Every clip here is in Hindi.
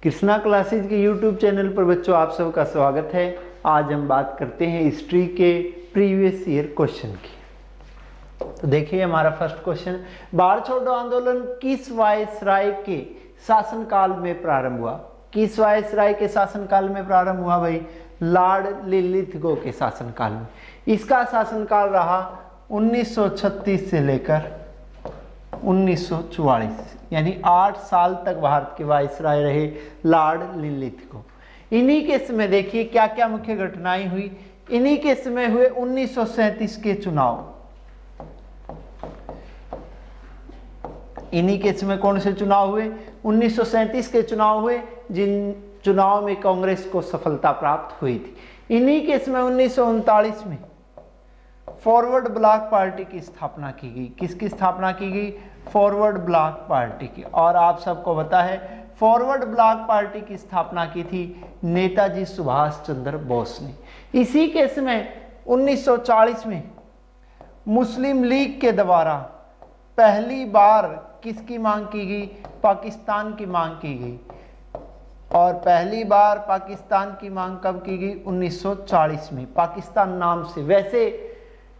कृष्णा क्लासेज के यूट्यूब चैनल पर बच्चों आप सबका स्वागत है। आज हम बात करते हैं हिस्ट्री के प्रीवियस ईयर क्वेश्चन की। तो देखिए हमारा फर्स्ट क्वेश्चन, भारत छोड़ो आंदोलन किस वायसराय के शासनकाल में प्रारंभ हुआ? किस वायसराय के शासनकाल में प्रारंभ हुआ भाई? लॉर्ड लिलिथगो के शासनकाल में। इसका शासनकाल रहा 1936 से लेकर 1944, यानी 8 साल तक भारत के वायसराय रहे लॉर्ड लिलिथगो। इन्हीं के समय देखिए क्या क्या मुख्य घटनाएं हुई। इन्हीं के समय हुए 1937 के चुनाव। इन्हीं के समय कौन से चुनाव हुए? 1937 के चुनाव हुए, जिन चुनाव में कांग्रेस को सफलता प्राप्त हुई थी। इन्हीं के समय 1939 में फॉरवर्ड ब्लॉक पार्टी की स्थापना की गई। किसकी स्थापना की गई? फॉरवर्ड ब्लॉक पार्टी की। और आप सबको पता है फॉरवर्ड ब्लॉक पार्टी की स्थापना की थी नेताजी सुभाष चंद्र बोस ने। इसी के समय 1940 में मुस्लिम लीग के द्वारा पहली बार किसकी मांग की गई? पाकिस्तान की मांग की गई। और पहली बार पाकिस्तान की मांग कब की गई? 1940 में, पाकिस्तान नाम से। वैसे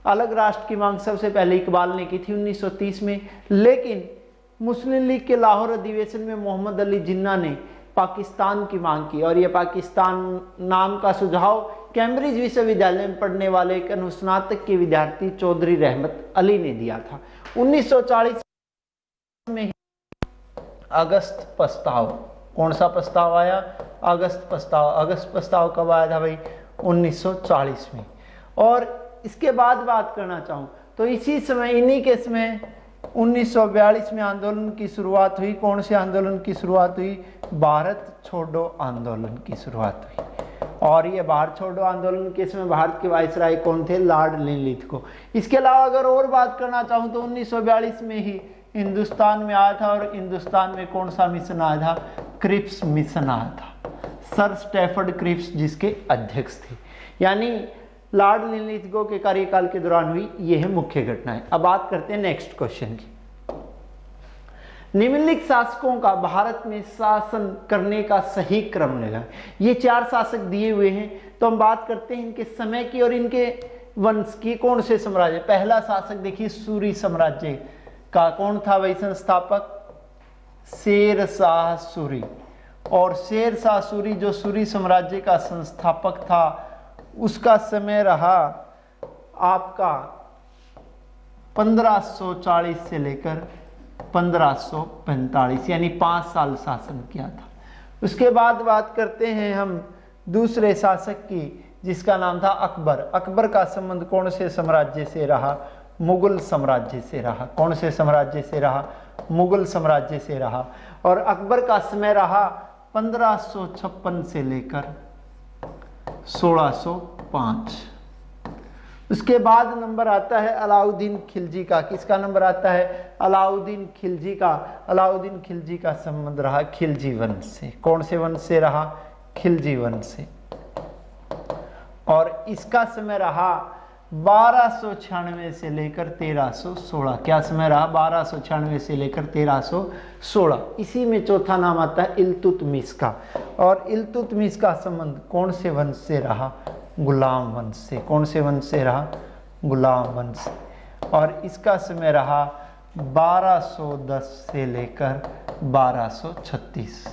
अलग राष्ट्र की मांग सबसे पहले इकबाल ने की थी 1930 में, लेकिन मुस्लिम लीग के लाहौर अधिवेशन में मोहम्मद अली जिन्ना ने पाकिस्तान की मांग की। और यह पाकिस्तान नाम का सुझाव कैम्ब्रिज विश्वविद्यालय में पढ़ने वाले एक अनुस्नातक के विद्यार्थी चौधरी रहमत अली ने दिया था। 1940 में अगस्त प्रस्ताव, कौन सा प्रस्ताव आया? अगस्त प्रस्ताव। अगस्त प्रस्ताव कब आया था भाई? 1940 में। और इसके बाद बात करना चाहूं तो इसी समय, इन्हीं के समय 1942 में आंदोलन की शुरुआत हुई। कौन से आंदोलन की शुरुआत हुई? भारत छोड़ो आंदोलन की शुरुआत हुई। और ये भारत छोड़ो आंदोलन के समय भारत के वायसराय कौन थे? लॉर्ड लिलिथगो। इसके अलावा अगर और बात करना चाहूं तो 1942 में ही हिंदुस्तान में आया था। और हिंदुस्तान में कौन सा मिशन आया था? क्रिप्स मिशन आया था। सर स्टैफर्ड क्रिप्स जिसके अध्यक्ष थे। यानी लॉर्ड लिलिथगो के कार्यकाल के दौरान हुई ये है मुख्य घटनाएं। अब बात करते हैं नेक्स्ट क्वेश्चन की। निम्नलिखित शासकों का भारत में शासन करने का सही क्रम लगा। ये 4 शासक दिए हुए हैं, तो हम बात करते हैं इनके समय की और इनके वंश की। कौन से साम्राज्य? पहला शासक देखिए सूरी साम्राज्य का कौन था भाई संस्थापक? शेर शाह सूरी। और शेर शाह सूरी जो सूरी साम्राज्य का संस्थापक था, उसका समय रहा आपका 1540 से लेकर 1545, यानी 5 साल शासन किया था। उसके बाद बात करते हैं हम दूसरे शासक की, जिसका नाम था अकबर। अकबर का संबंध कौन से साम्राज्य से रहा? मुगल साम्राज्य से रहा। कौन से साम्राज्य से रहा? मुगल साम्राज्य से रहा। और अकबर का समय रहा 1556 से लेकर 1605। उसके बाद नंबर आता है अलाउद्दीन खिलजी का। किसका नंबर आता है? अलाउद्दीन खिलजी का। अलाउद्दीन खिलजी का संबंध रहा खिलजी वंश से। कौन से वंश से रहा? खिलजी वंश से। और इसका समय रहा 1296 से लेकर 1316। क्या समय रहा? 1296 से लेकर 1316। इसी में चौथा नाम आता है इल्तुतमिश का। और इल्तुतमिश का संबंध कौन से वंश से रहा? गुलाम वंश से। कौन से वंश से रहा? गुलाम वंश। और इसका समय रहा 1210 से लेकर 1236।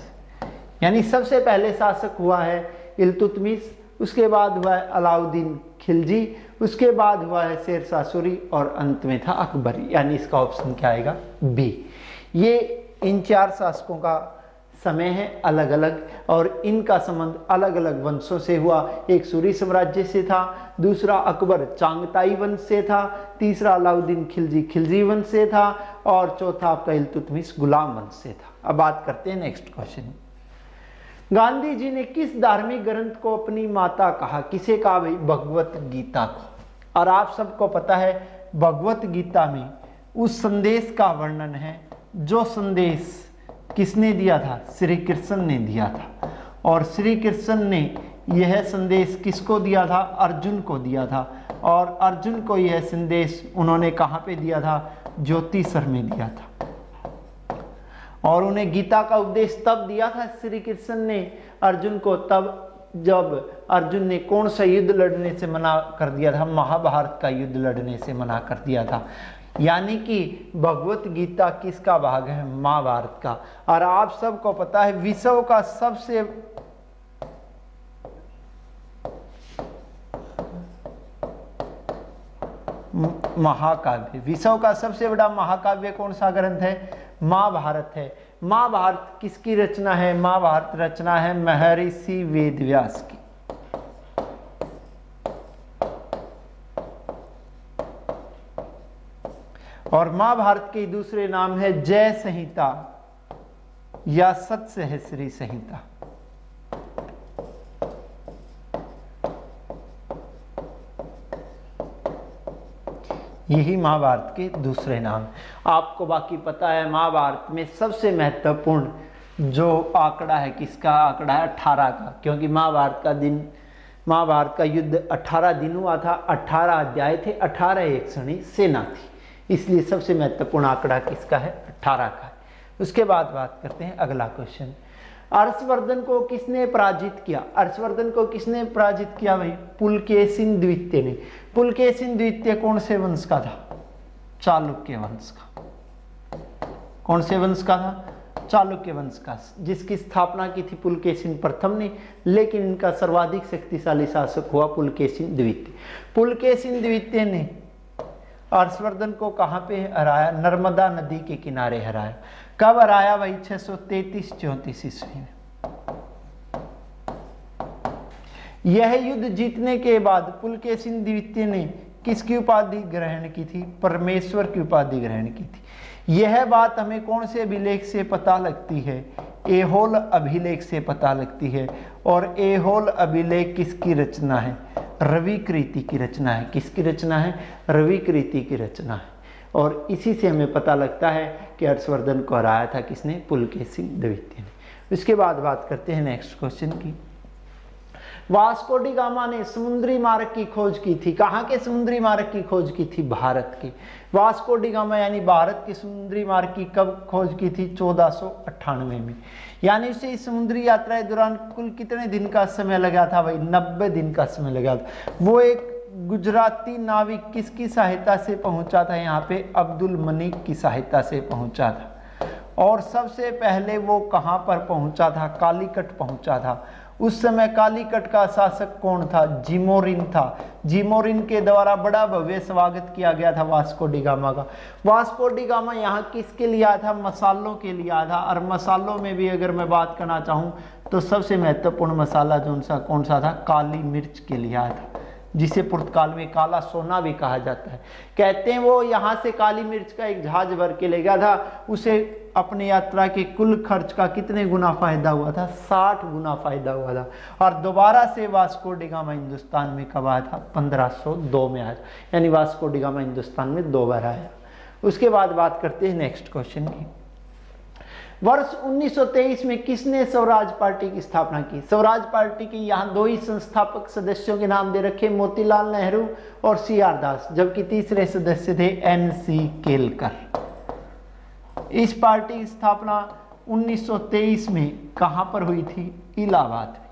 यानी सबसे पहले शासक हुआ है इल्तुतमिश, उसके बाद हुआ है अलाउद्दीन खिलजी, उसके बाद हुआ है शेर शाह सूरी और अंत में था अकबर। यानी इसका ऑप्शन क्या आएगा? बी। ये इन 4 शासकों का समय है अलग अलग, और इनका संबंध अलग अलग वंशों से हुआ। एक सूरी साम्राज्य से था, दूसरा अकबर चांगताई वंश से था, तीसरा अलाउद्दीन खिलजी खिलजी वंश से था, और चौथा आपका इल्तुतमिश गुलाम वंश से था। अब बात करते हैं नेक्स्ट क्वेश्चन। गांधी जी ने किस धार्मिक ग्रंथ को अपनी माता कहा? किसे कहा भाई? भगवत गीता को। और आप सबको पता है भगवत गीता में उस संदेश का वर्णन है जो संदेश किसने दिया था? श्री कृष्ण ने दिया था। और श्री कृष्ण ने यह संदेश किसको दिया था? अर्जुन को दिया था। और अर्जुन को यह संदेश उन्होंने कहाँ पे दिया था? ज्योतिषर में दिया था। और उन्हें गीता का उपदेश तब दिया था श्री कृष्ण ने अर्जुन को, तब जब अर्जुन ने कौन सा युद्ध लड़ने से मना कर दिया था? महाभारत का युद्ध लड़ने से मना कर दिया था। यानी कि भगवत गीता किसका भाग है? महाभारत का। और आप सबको पता है विश्व का सबसे महाकाव्य, विश्व का सबसे बड़ा महाकाव्य कौन सा ग्रंथ है? महाभारत है। महाभारत किसकी रचना है? महाभारत रचना है महर्षि वेदव्यास की। और महाभारत के दूसरे नाम है जय संहिता या सतसहस्री संहिता। यही महाभारत के दूसरे नाम। आपको बाकी पता है महाभारत में सबसे महत्वपूर्ण जो आंकड़ा है किसका आंकड़ा है? 18 का, क्योंकि महाभारत का युद्ध 18 दिन हुआ था, 18 अध्याय थे, 18 एक श्रेणी सेना थी, इसलिए सबसे महत्वपूर्ण आंकड़ा किसका है? 18 का है। उसके बाद बात करते हैं अगला क्वेश्चन, हर्षवर्धन को किसने पराजित किया? हर्षवर्धन को किसने पराजित किया भाई? पुलकेशिन द्वितीय ने। पुलकेशिन द्वितीय कौन से वंश का था? चालुक्य वंश का। कौन से वंश का था? चालुक्य वंश का, जिसकी स्थापना की थी पुलकेशिन प्रथम ने, लेकिन इनका सर्वाधिक शक्तिशाली शासक हुआ पुलकेशिन द्वितीय। पुलकेशिन द्वितीय ने हर्षवर्धन को कहां पे हराया? नर्मदा नदी के किनारे हराया। कब हराया भाई? 633-34 ईस्वी में। यह युद्ध जीतने के बाद पुलकेशिन द्वितीय ने किसकी उपाधि ग्रहण की थी? परमेश्वर की उपाधि ग्रहण की थी। यह बात हमें कौन से अभिलेख से पता लगती है? ऐहोल अभिलेख से पता लगती है। और ऐहोल अभिलेख किसकी रचना है? रविकृति की रचना है। किसकी रचना है? रविकृति की रचना है। और इसी से हमें पता लगता है कि हर्षवर्धन को हराया था किसने? पुलकेशिन द्वितीय ने। उसके बाद बात करते हैं नेक्स्ट क्वेश्चन की। वास्को डी गामा ने समुद्री मार्ग की खोज की थी। कहाँ के समुद्री मार्ग की खोज की थी? भारत की। वास्को डी गामा यानी भारत की समुद्री मार्ग की कब खोज की थी? 1498 में। यानी उसे इस समुद्री यात्रा के दौरान कुल कितने दिन का समय लगा था भाई? 90 दिन का समय लगा था। वो एक गुजराती नाविक किसकी सहायता से पहुंचा था यहाँ पे? अब्दुल मनिक की सहायता से पहुंचा था। और सबसे पहले वो कहाँ पर पहुंचा था? कालीकट पहुंचा था। उस समय कालीकट का शासक कौन था? जिमोरिन था। जिमोरिन के द्वारा बड़ा भव्य स्वागत किया गया था वास्को डी गामा का। वास्को डी गामा यहाँ किसके लिए आया था? मसालों के लिए आया था। और मसालों में भी अगर मैं बात करना चाहूँ तो सबसे महत्वपूर्ण मसाला कौन सा था? काली मिर्च के लिए आया था, जिसे पुर्तगाल में काला सोना भी कहा जाता है। कहते हैं वो यहाँ से काली मिर्च का एक जहाज भर के ले गया था। उसे अपने यात्रा के कुल खर्च का कितने गुना फायदा हुआ था? 60 गुना फायदा हुआ था। और दोबारा से वास्को डी गामा हिंदुस्तान में कब आया था? 1502 में आया। यानी वास्को डी गामा हिंदुस्तान में 2 बार आया। उसके बाद बात करते हैं नेक्स्ट क्वेश्चन की। वर्ष 1923 में किसने स्वराज पार्टी की स्थापना की? स्वराज पार्टी की यहाँ 2 ही संस्थापक सदस्यों के नाम दे रखे, मोतीलाल नेहरू और CR दास, जबकि तीसरे सदस्य थे NC केलकर। इस पार्टी की स्थापना 1923 में कहां पर हुई थी? इलाहाबाद में।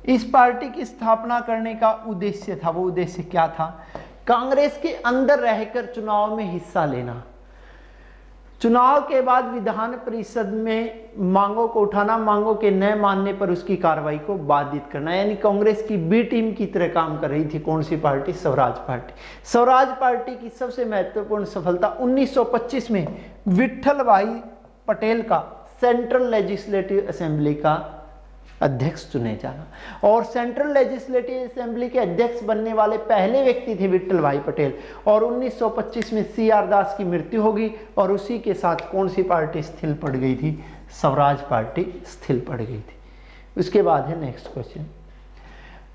इस पार्टी की स्थापना करने का उद्देश्य था, वो उद्देश्य क्या था? कांग्रेस के अंदर रहकर चुनाव में हिस्सा लेना, चुनाव के बाद विधान परिषद में मांगों को उठाना, मांगों के न मानने पर उसकी कार्रवाई को बाधित करना। यानी कांग्रेस की बी टीम की तरह काम कर रही थी कौन सी party? Swaraj party. Swaraj party की सबसे महत्वपूर्ण सफलता 1925 में विट्ठल भाई पटेल का सेंट्रल लेजिस्लेटिव असेंबली का अध्यक्ष चुने जाना। और सेंट्रल लेजिस्लेटिव असेंबली के अध्यक्ष बनने वाले पहले व्यक्ति थे विट्ठल भाई पटेल। और 1925 में CR दास की मृत्यु होगी और उसी के साथ कौन सी पार्टी स्थिर पड़ गई थी? स्वराज पार्टी स्थिर पड़ गई थी। उसके बाद है नेक्स्ट क्वेश्चन,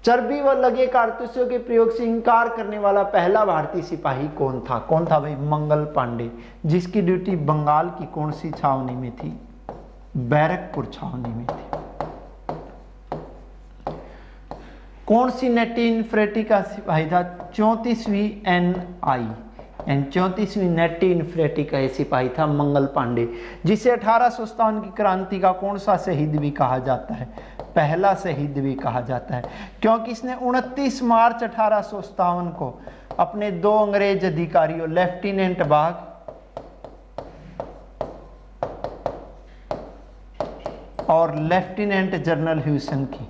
चर्बी व लगे कारतूसों के प्रयोग से इंकार करने वाला पहला भारतीय सिपाही कौन था? कौन था भाई? मंगल पांडे, जिसकी ड्यूटी बंगाल की कौन सी छावनी में थी? बैरकपुर छावनी में थी। कौन सी नेटी इन्फेंट्री का सिपाही था? 34वीं NI। एंड 34वीं नेटी इन्फिनिटी का सिपाही था मंगल पांडे, जिसे 1857 की क्रांति का कौन सा शहीद भी कहा जाता है, पहला शहीद भी कहा जाता है, क्योंकि इसने 29 मार्च 1857 को अपने 2 अंग्रेज अधिकारियों लेफ्टिनेंट बाग और लेफ्टिनेंट जनरल ह्यूसन की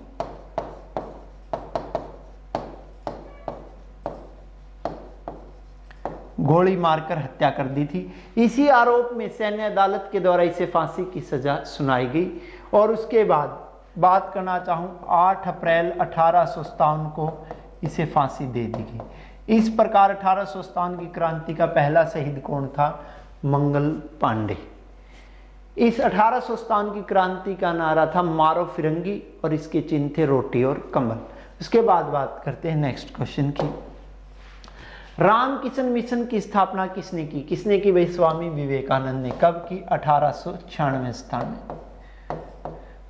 गोली मारकर हत्या कर दी थी। इसी आरोप में सैन्य अदालत के द्वारा इसे फांसी की सजा सुनाई गई और उसके बाद बात करना चाहूँ 8 अप्रैल 1857 को इसे फांसी दे दी गई। इस प्रकार 1857 की क्रांति का पहला शहीद कौन था, मंगल पांडे। इस 1857 की क्रांति का नारा था मारो फिरंगी और इसके चिन्ह थे रोटी और कमल। उसके बाद बात करते हैं नेक्स्ट क्वेश्चन की। रामकिशन मिशन की स्थापना किसने की, किसने की भाई, स्वामी विवेकानंद ने। कब की, 1896 स्थान में।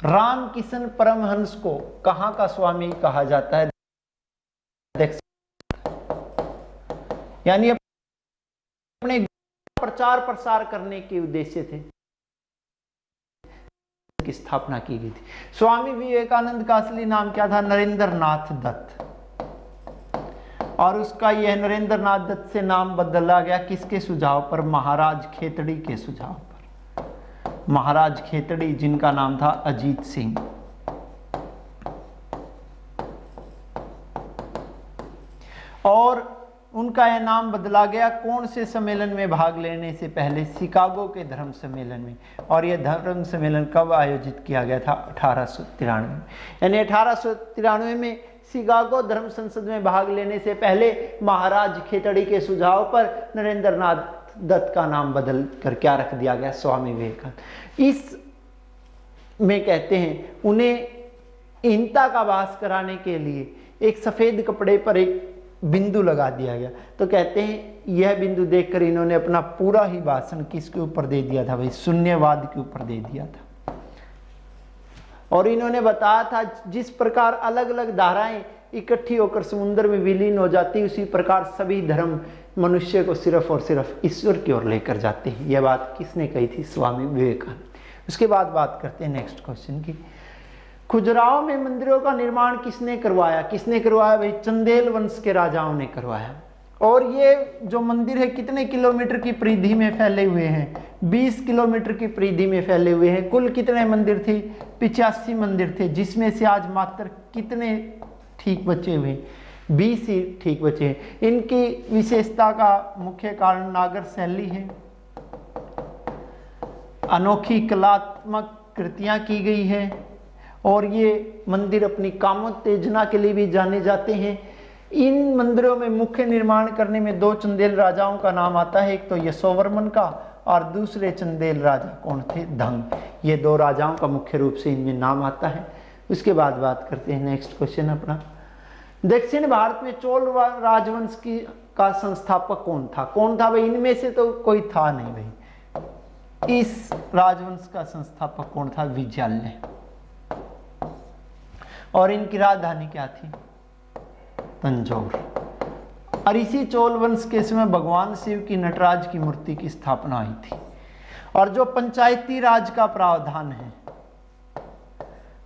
रामकिशन परमहंस को कहां का स्वामी कहा जाता है, यानी अपने प्रचार प्रसार करने के उद्देश्य थे की स्थापना की गई थी। स्वामी विवेकानंद का असली नाम क्या था, नरेंद्र नाथ दत्त, और उसका यह नरेंद्र नाथ दत्त से नाम बदला गया किसके सुझाव पर, महाराज खेतड़ी के सुझाव पर। महाराज खेतड़ी जिनका नाम था अजीत सिंह। और उनका यह नाम बदला गया कौन से सम्मेलन में भाग लेने से पहले, शिकागो के धर्म सम्मेलन में। और यह धर्म सम्मेलन कब आयोजित किया गया था, 1893 में। यानी 1893 में शिकागो धर्म संसद में भाग लेने से पहले महाराज खेतड़ी के सुझाव पर नरेंद्र नाथ दत्त का नाम बदल कर क्या रख दिया गया, स्वामी विवेकानंद। इस में कहते हैं उन्हें इनता का वास कराने के लिए एक सफेद कपड़े पर एक बिंदु लगा दिया गया। तो कहते हैं यह बिंदु देखकर इन्होंने अपना पूरा ही भाषण किसके ऊपर दे दिया था भाई, शून्यवाद के ऊपर दे दिया था। और इन्होंने बताया था जिस प्रकार अलग अलग धाराएं इकट्ठी होकर समुद्र में विलीन हो जाती, उसी प्रकार सभी धर्म मनुष्य को सिर्फ और सिर्फ ईश्वर की ओर लेकर जाते हैं। यह बात किसने कही थी, स्वामी विवेकानंद। उसके बाद बात करते हैं नेक्स्ट क्वेश्चन की। खजुराहो में मंदिरों का निर्माण किसने करवाया, किसने करवाया भाई, चंदेल वंश के राजाओं ने करवाया। और ये जो मंदिर है कितने किलोमीटर की परिधि में फैले हुए हैं, 20 किलोमीटर की परिधि में फैले हुए हैं। कुल कितने मंदिर थे, 85 मंदिर थे, जिसमें से आज मात्र कितने ठीक बचे हुए, 20 ही ठीक बचे हैं। इनकी विशेषता का मुख्य कारण नागर शैली है, अनोखी कलात्मक कृतियां की गई है, और ये मंदिर अपनी कामोत्तेजना के लिए भी जाने जाते हैं। इन मंदिरों में मुख्य निर्माण करने में 2 चंदेल राजाओं का नाम आता है, एक तो यशोवर्मन का और दूसरे चंदेल राजा कौन थे, धंग। ये 2 राजाओं का मुख्य रूप से इनमें नाम आता है। उसके बाद बात करते हैं नेक्स्ट क्वेश्चन अपना। दक्षिण भारत में चोल राजवंश की का संस्थापक कौन था भाई, इनमें से तो कोई था नहीं भाई। इस राजवंश का संस्थापक कौन था, विजयालय। और इनकी राजधानी क्या थी, तंजौर। और इसी चोल वंश के समय भगवान शिव की नटराज की मूर्ति की स्थापना हुई थी। और जो पंचायती राज का प्रावधान है,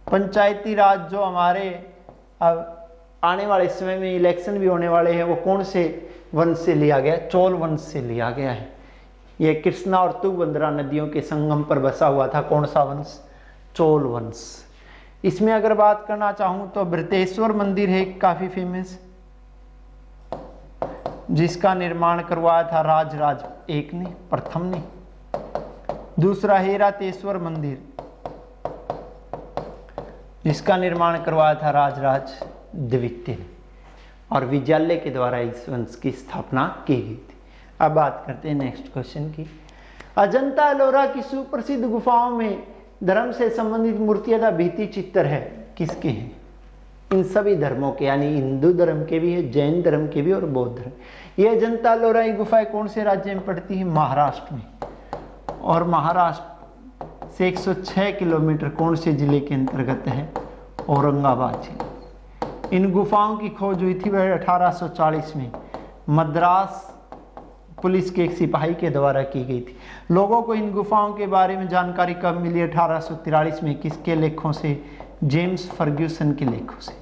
पंचायती राज जो हमारे अब आने वाले समय में इलेक्शन भी होने वाले हैं, वो कौन से वंश से लिया गया, चोल वंश से लिया गया है। यह कृष्णा और तुंगभद्रा नदियों के संगम पर बसा हुआ था, कौन सा वंश, चोल वंश। इसमें अगर बात करना चाहूं तो बृहतेश्वर मंदिर है काफी फेमस, जिसका निर्माण करवाया था राज एक ने, प्रथम ने। दूसरा हेरातेश्वर मंदिर, जिसका निर्माण करवाया था राज द्वितीय ने। और विजयालय के द्वारा इस वंश की स्थापना की गई थी। अब बात करते हैं नेक्स्ट क्वेश्चन की। अजंता एलोरा की सुप्रसिद्ध गुफाओं में धर्म से संबंधित मूर्तियां का भित्ति चित्र है, किसके हैं, इन सभी धर्मों के, यानी हिंदू धर्म के भी है, जैन धर्म के भी और बौद्ध धर्म। ये अजंता एलोरा की गुफाएं कौन से राज्य में पड़ती है, महाराष्ट्र में। और महाराष्ट्र से 106 किलोमीटर कौन से जिले के अंतर्गत है, औरंगाबाद जिले। इन गुफाओं की खोज हुई थी वह 1840 में मद्रास पुलिस के एक सिपाही के द्वारा की गई थी। लोगों को इन गुफाओं के बारे में जानकारी कब मिली? 1843 में। किसके लेखों से? जेम्स फर्ग्यूसन के लेखों से।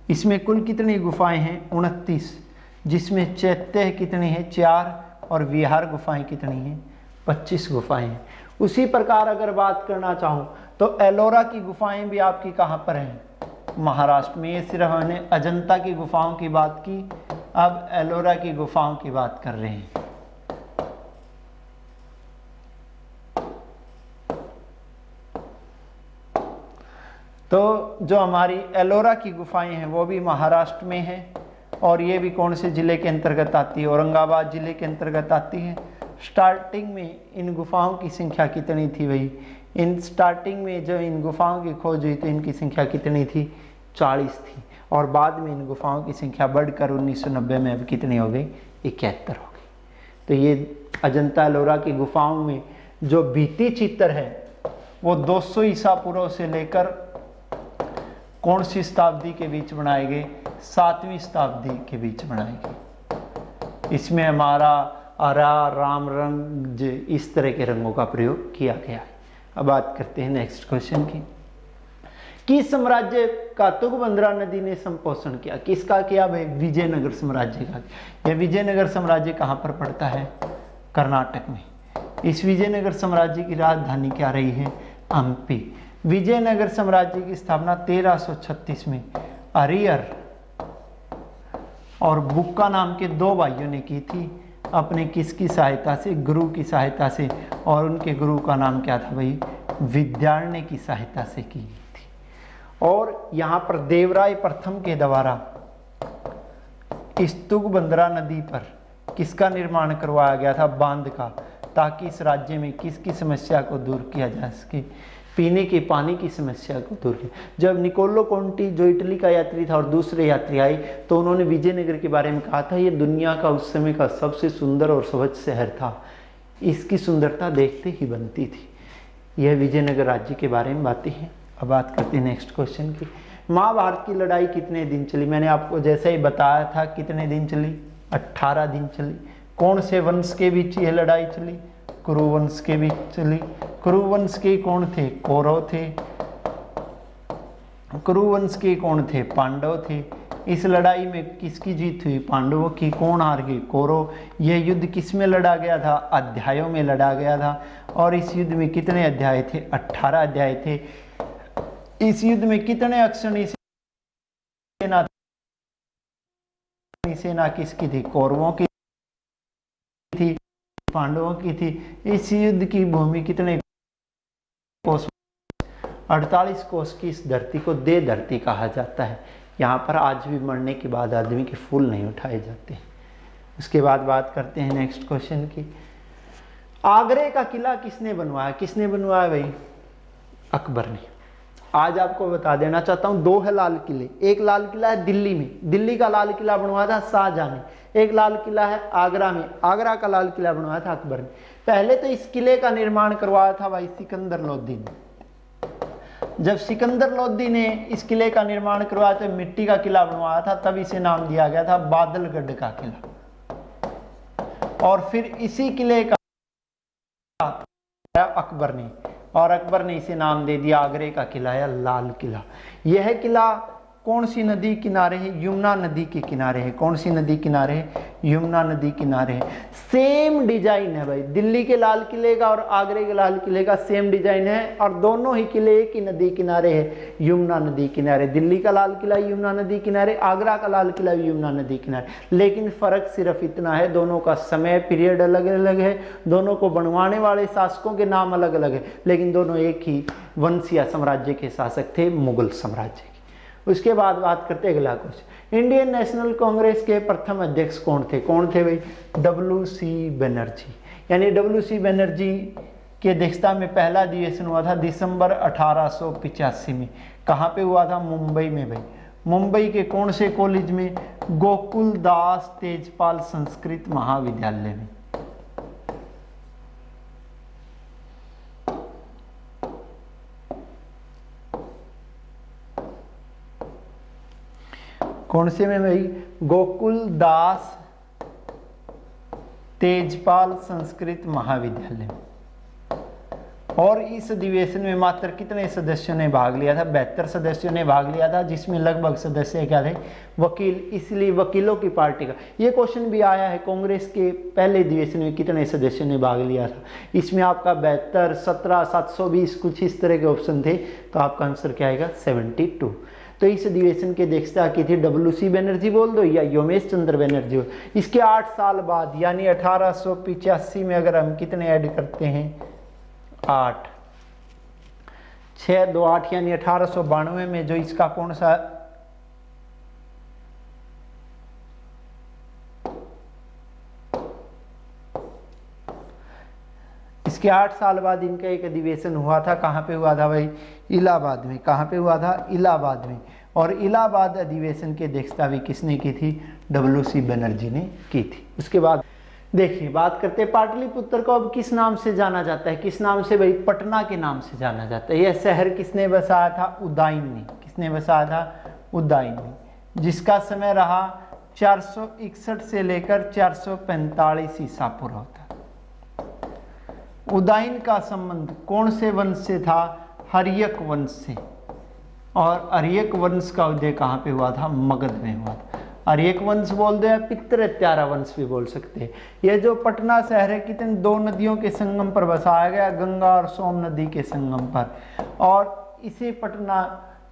इसमें कुल कितनी गुफाएं हैं? 29, जिसमें चैत्य कितनी है? 4, और विहार गुफाएं कितनी हैं? 25 गुफाएं हैं। उसी प्रकार अगर बात करना चाहूं तो एलोरा की गुफाएं भी आपकी कहां पर हैं? महाराष्ट्र में। ये सिर्फ हमने अजंता की गुफाओं की बात की, अब एलोरा की गुफाओं की बात कर रहे हैं। तो जो हमारी एलोरा की गुफाएं हैं वो भी महाराष्ट्र में हैं, और ये भी कौन से जिले के अंतर्गत आती है? औरंगाबाद जिले के अंतर्गत आती है। स्टार्टिंग में इन गुफाओं की संख्या कितनी थी भाई? इन स्टार्टिंग में जो इन गुफाओं की खोज हुई तो इनकी संख्या कितनी थी? 40 थी, और बाद में इन गुफाओं की संख्या बढ़कर 1990 में अब कितनी हो गई? 71 हो गई। तो ये अजंता एलोरा की गुफाओं में जो भित्ति चित्र है वो 200 ईसा पूर्व से लेकर कौन सी शताब्दी के बीच बनाए गए? 7वीं शताब्दी के बीच बनाए गए। इसमें हमारा हरा, राम रंग, इस तरह के रंगों का प्रयोग किया गया है। अब बात करते हैं नेक्स्ट क्वेश्चन की। किस साम्राज्य का तुंगभद्रा नदी ने संपोषण किया? किसका किया भाई? विजयनगर साम्राज्य का। यह विजयनगर साम्राज्य कहाँ पर पड़ता है? कर्नाटक में। इस विजयनगर साम्राज्य की राजधानी क्या रही है? हम्पी। विजयनगर साम्राज्य की स्थापना 1336 में अरियर और बुक्का नाम के 2 भाइयों ने की थी, अपने किसकी सहायता से? गुरु की सहायता से। और उनके गुरु का नाम क्या था भाई? विद्यारण्य की सहायता से की गई थी। और यहाँ पर देवराय प्रथम के द्वारा इस तुंगभद्रा नदी पर किसका निर्माण करवाया गया था? बांध का, ताकि इस राज्य में किसकी समस्या को दूर किया जा सके? पीने के पानी की समस्या को दूर किया। जब निकोलो कोंटी जो इटली का यात्री था और दूसरे यात्री आए तो उन्होंने विजयनगर के बारे में कहा था ये दुनिया का उस समय का सबसे सुंदर और स्वच्छ शहर था, इसकी सुंदरता देखते ही बनती थी। यह विजयनगर राज्य के बारे में बातें हैं। अब बात करते हैं नेक्स्ट क्वेश्चन की। महाभारत की लड़ाई कितने दिन चली? मैंने आपको जैसे ही बताया था कितने दिन चली? 18 दिन चली। कौन से वंश के बीच यह लड़ाई चली? कुरुवंश के बीच चली। कुरुवंश के कौन थे? कौरव थे। कुरुवंश के कौन थे? पांडव थे। इस लड़ाई में किसकी जीत हुई? पांडवों की। कौन हार गए? कौरव। यह युद्ध किस में लड़ा गया था? अध्यायों में लड़ा गया था। और इस युद्ध में कितने अध्याय थे? 18 अध्याय थे। इस युद्ध में कितने अक्षणी सेना किसकी थी? कौरवों की थी, पांडवों की थी। इस युद्ध की भूमि कितने कोस? 48 कोस की इस धरती को दे धरती कहा जाता है। यहाँ पर आज भी मरने के बाद आदमी के फूल नहीं उठाए जाते। उसके बाद बात करते हैं नेक्स्ट क्वेश्चन की। आगरे का किला किसने बनवाया? किसने बनवाया भाई? अकबर ने। आज आपको बता देना चाहता हूं 2 है लाल किले। एक लाल किला है दिल्ली में, दिल्ली का लाल किला बनवाया था शाहजहां ने। एक लाल किला है आगरा में, आगरा का लाल किला बनवाया था अकबर ने। पहले तो इस किले का निर्माण करवाया था भाई सिकंदर लोदी ने। जब सिकंदर लोदी ने इस किले का निर्माण करवाया तो मिट्टी का किला बनवाया था, तब इसे नाम दिया गया था बादलगढ़ का किला। और फिर इसी किले का अकबर ने, और अकबर ने इसे नाम दे दिया आगरे का किला या लाल किला। यह किला कौन सी नदी किनारे है? यमुना नदी के किनारे है। कौन सी नदी किनारे है? यमुना नदी किनारे है। सेम डिजाइन है भाई, दिल्ली के लाल किले का और आगरे के लाल किले का सेम डिजाइन है, और दोनों ही किले एक ही नदी किनारे है, यमुना नदी किनारे। दिल्ली का लाल किला यमुना नदी किनारे, आगरा का लाल किला यमुना नदी किनारे। लेकिन फर्क सिर्फ इतना है, दोनों का समय पीरियड अलग अलग है, दोनों को बनवाने वाले शासकों के नाम अलग अलग है, लेकिन दोनों एक ही वंश या साम्राज्य के शासक थे, मुगल साम्राज्य। उसके बाद बात करते हैं अगला क्वेश्चन। इंडियन नेशनल कांग्रेस के प्रथम अध्यक्ष कौन थे? कौन थे भाई? WC बनर्जी। यानी WC बनर्जी की अध्यक्षता में पहला अधिवेशन हुआ था दिसंबर 1885 में। कहाँ पे हुआ था? मुंबई में भाई। मुंबई के कौन से कॉलेज में? गोकुल दास तेजपाल संस्कृत महाविद्यालय में। कौन से में भाई? गोकुल दास तेजपाल संस्कृत महाविद्यालय। और इस अधिवेशन में मात्र कितने सदस्यों ने भाग लिया था? 72 सदस्यों ने भाग लिया था, जिसमें लगभग सदस्य क्या थे? वकील। इसलिए वकीलों की पार्टी का ये क्वेश्चन भी आया है, कांग्रेस के पहले अधिवेशन में कितने सदस्यों ने भाग लिया था? इसमें आपका 72, 17, 720 कुछ इस तरह के ऑप्शन थे, तो आपका आंसर क्या आएगा? 72। तो इस अधिवेशन की अध्यक्षता की थी WC बनर्जी बोल दो या योमेश चंद्र बनर्जी। इसके 8 साल बाद यानी 1885 में अगर हम कितने ऐड करते हैं? 8, 6, 2, 8 यानी 1892 में जो इसका कौन सा इसके 8 साल बाद इनका एक अधिवेशन हुआ था। कहाँ पे हुआ था भाई? इलाहाबाद में। कहाँ पे हुआ था? इलाहाबाद में। और इलाहाबाद अधिवेशन की अध्यक्षता भी किसने की थी? WC बनर्जी ने की थी। उसके बाद देखिए बात करते हैं पाटलिपुत्र को अब किस नाम से जाना जाता है? किस नाम से भाई? पटना के नाम से जाना जाता है। यह शहर किसने बसाया था? उदयन ने। किसने बसाया था? उदयन ने, जिसका समय रहा 461 से लेकर 445 ईसा पूर्व होता। उदयन का संबंध कौन से वंश से था? हर्यक वंश से। और हर्यक वंश का उदय कहाँ पे हुआ था? मगध में हुआ था। हर्यक वंश बोल दो या पितृत्यारा वंश भी बोल सकते हैं। यह जो पटना शहर है कितने 2 नदियों के संगम पर बसाया गया, गंगा और सोम नदी के संगम पर। और इसी पटना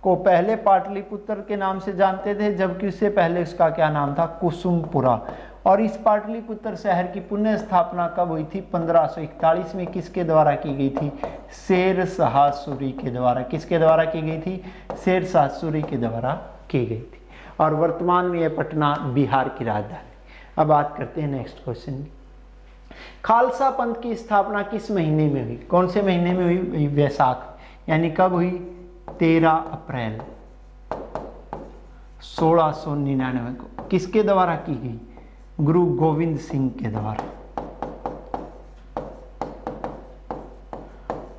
को पहले पाटलिपुत्र के नाम से जानते थे, जबकि उससे पहले उसका क्या नाम था? कुसुमपुरा। और इस पाटलिपुत्र शहर की पुनः स्थापना कब हुई थी? 1541 में। किसके द्वारा की गई थी? शेर शाह सूरी के द्वारा। किसके द्वारा की गई थी? शेर शाह सूरी के द्वारा की गई थी। और वर्तमान में यह पटना बिहार की राजधानी। अब बात करते हैं नेक्स्ट क्वेश्चन की। खालसा पंथ की स्थापना किस महीने में हुई? कौन से महीने में हुई? वैशाख। यानी कब हुई? 13 अप्रैल 1699 को। किसके द्वारा की गई? गुरु गोविंद सिंह के द्वारा।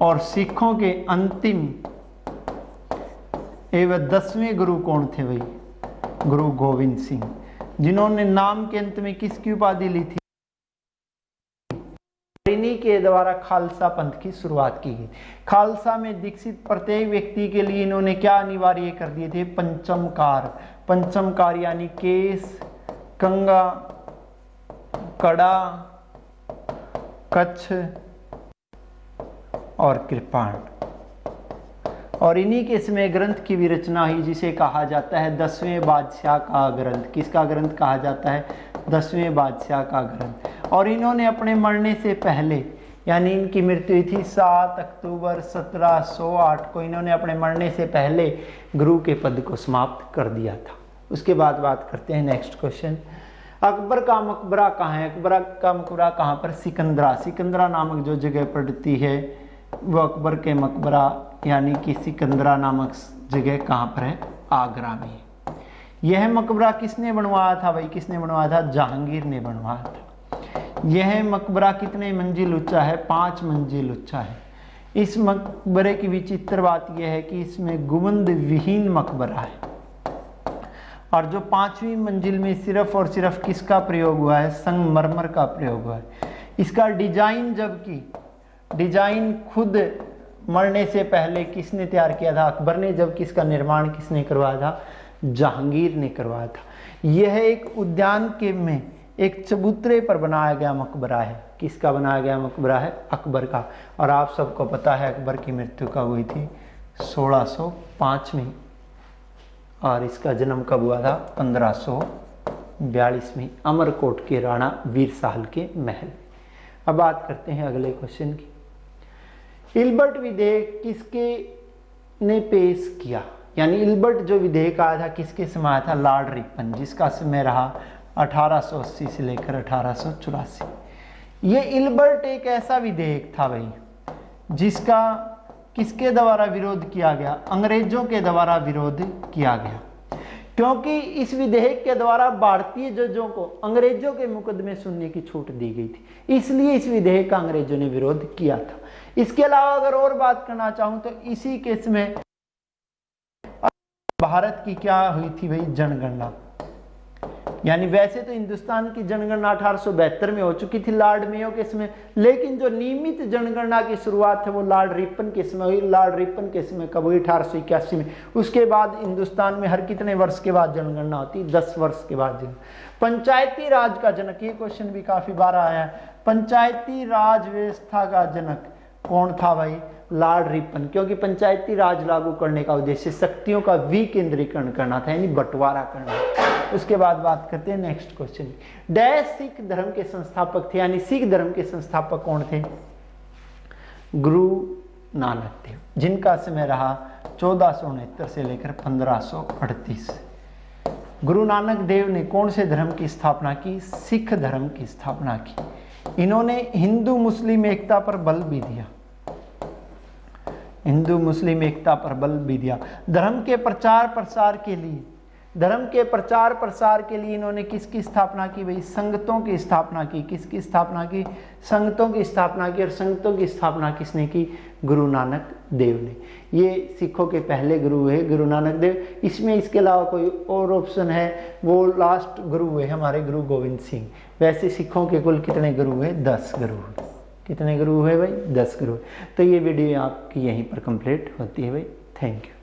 और सिखों के अंतिम एवं 10वें गुरु कौन थे भाई? गुरु गोविंद सिंह, जिन्होंने नाम के अंत में किसकी उपाधि ली थी? इन्हीं के द्वारा खालसा पंथ की शुरुआत की गई। खालसा में दीक्षित प्रत्येक व्यक्ति के लिए इन्होंने क्या अनिवार्य कर दिए थे? पंचमकार। पंचमकार यानी केस, कंगा, कड़ा, कच्छ और कृपाण। और इन्हीं के समय ग्रंथ की भी रचना हुई, जिसे कहा जाता है 10वें बादशाह का ग्रंथ। किसका ग्रंथ कहा जाता है? 10वें बादशाह का ग्रंथ। और इन्होंने अपने मरने से पहले, यानी इनकी मृत्यु हुई थी 7 अक्टूबर 1708 को, इन्होंने अपने मरने से पहले गुरु के पद को समाप्त कर दिया था। उसके बाद बात करते हैं नेक्स्ट क्वेश्चन। अकबर का मकबरा कहाँ है? अकबर का मकबरा कहाँ पर? सिकंदरा। सिकंदरा नामक जो जगह पड़ती है वो अकबर के मकबरा यानी कि सिकंदरा नामक जगह कहाँ पर है? आगरा में। यह मकबरा किसने बनवाया था भाई? किसने बनवाया था? जहांगीर ने बनवाया था। यह मकबरा कितने मंजिल ऊंचा है? 5 मंजिल ऊंचा है। इस मकबरे की विचित्र बात यह है कि इसमें गुंबद विहीन मकबरा है। और जो 5वीं मंजिल में सिर्फ और सिर्फ किसका प्रयोग हुआ है? संगमरमर का प्रयोग हुआ है। इसका डिजाइन, जबकि डिजाइन खुद मरने से पहले किसने तैयार किया था? अकबर ने। जबकि इसका निर्माण किसने करवाया था? जहांगीर ने करवाया था। यह एक उद्यान के में एक चबूतरे पर बनाया गया मकबरा है। किसका बनाया गया मकबरा है? अकबर का। और आप सबको पता है अकबर की मृत्यु कब हुई थी? 1605 में। और इसका जन्म कब हुआ था? 1542 में, अमरकोट के राणा वीर साहल के महल। अब बात करते हैं अगले क्वेश्चन की। इल्बर्ट विधेयक किसके ने पेश किया? यानी इल्बर्ट जो विधेयक आया था किसके समय आया था? लॉर्ड रिपन, जिसका समय रहा 1880 से लेकर 1884। ये इल्बर्ट एक ऐसा विधेयक था भाई जिसका किसके द्वारा विरोध किया गया? अंग्रेजों के द्वारा विरोध किया गया, क्योंकि इस विधेयक के द्वारा भारतीय जजों को अंग्रेजों के मुकदमे सुनने की छूट दी गई थी। इसलिए इस विधेयक का अंग्रेजों ने विरोध किया था। इसके अलावा अगर और बात करना चाहूं तो इसी केस में भारत की क्या हुई थी भाई? जनगणना। यानी वैसे तो हिंदुस्तान की जनगणना 1872 में हो चुकी थी लॉर्ड मेयो के समय, लेकिन जो नियमित जनगणना की शुरुआत है वो लॉर्ड रिपन के समय हुई। लॉर्ड रिपन के समय कब हुई? 1881 में। उसके बाद हिंदुस्तान में हर कितने वर्ष के बाद जनगणना होती? 10 वर्ष के बाद पंचायती राज का जनक, ये क्वेश्चन भी काफी बार आया है, पंचायती राज व्यवस्था का जनक कौन था भाई? Lord Ripon. क्योंकि पंचायती राज लागू करने का उद्देश्य शक्तियों का विकेंद्रीकरण करना था, यानी बंटवारा करना। उसके बाद बात करते हैं नेक्स्ट क्वेश्चन। डैश सिख धर्म के संस्थापक थे, यानी सिख धर्म के संस्थापक कौन थे? गुरु नानक देव, जिनका समय रहा 1469 से लेकर 1538। गुरु नानक देव ने कौन से धर्म की स्थापना की? सिख धर्म की स्थापना की। इन्होंने हिंदू मुस्लिम एकता पर बल भी दिया, हिंदू मुस्लिम एकता पर बल भी दिया। धर्म के प्रचार प्रसार के लिए, धर्म के प्रचार प्रसार के लिए इन्होंने किसकी स्थापना की भाई? संगतों की स्थापना की। किसकी स्थापना की? संगतों की स्थापना की। और संगतों की स्थापना किसने की? गुरु नानक देव ने। ये सिखों के पहले गुरु हुए गुरु नानक देव। इसमें इसके अलावा कोई और ऑप्शन है? वो लास्ट गुरु हुए हमारे गुरु गोविंद सिंह। वैसे सिखों के कुल कितने गुरु हुए? 10 गुरु हुए। कितने गुरु हुए भाई? 10 गुरु। तो ये वीडियो आपकी यहीं पर कंप्लीट होती है भाई। Thank you.